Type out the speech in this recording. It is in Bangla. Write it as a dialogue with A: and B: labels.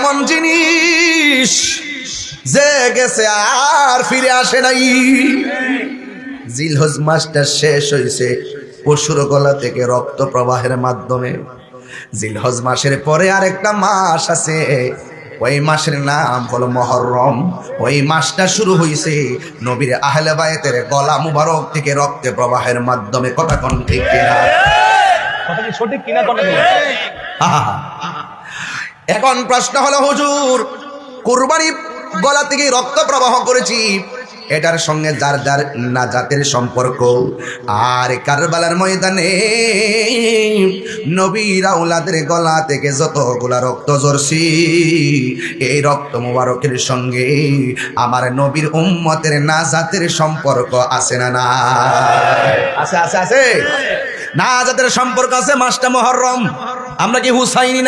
A: এমন জিনিস যে গেছে আর ফিরে আসে নাই। জিলহজ মাসটা শেষ হয়েছে পশুর গলা থেকে রক্ত প্রবাহের মাধ্যমে। জিলহজ মাসের পরে আরেকটা মাস আছে, ওই মাসের নাম হলো মুহররম। ওই মাসটা শুরু হয়েছে নবীর আহলে বায়তের গলা মুবারক থেকে রক্ত প্রবাহের মাধ্যমে। কথা কোন ঠিক কিনা?
B: কথা কি সঠিক কিনা?
A: এখন প্রশ্ন হলো, হুজুর কুরবানি গলা থেকে রক্ত প্রবাহ করেছি, এটার সঙ্গে যার যার নাজাতের সম্পর্ক। আর কারবালার ময়দানে নবীর আওলাদের গলা থেকে যতগুলা রক্ত ঝরছি, এই রক্ত মুবারকের সঙ্গে আমার নবীর উম্মতের নাজাতের সম্পর্ক আছে না? না আছে, আছে, আছে। নাজাতের সম্পর্ক আছে। মাসটা মুহররম। আমরা কি হুসাইনি না?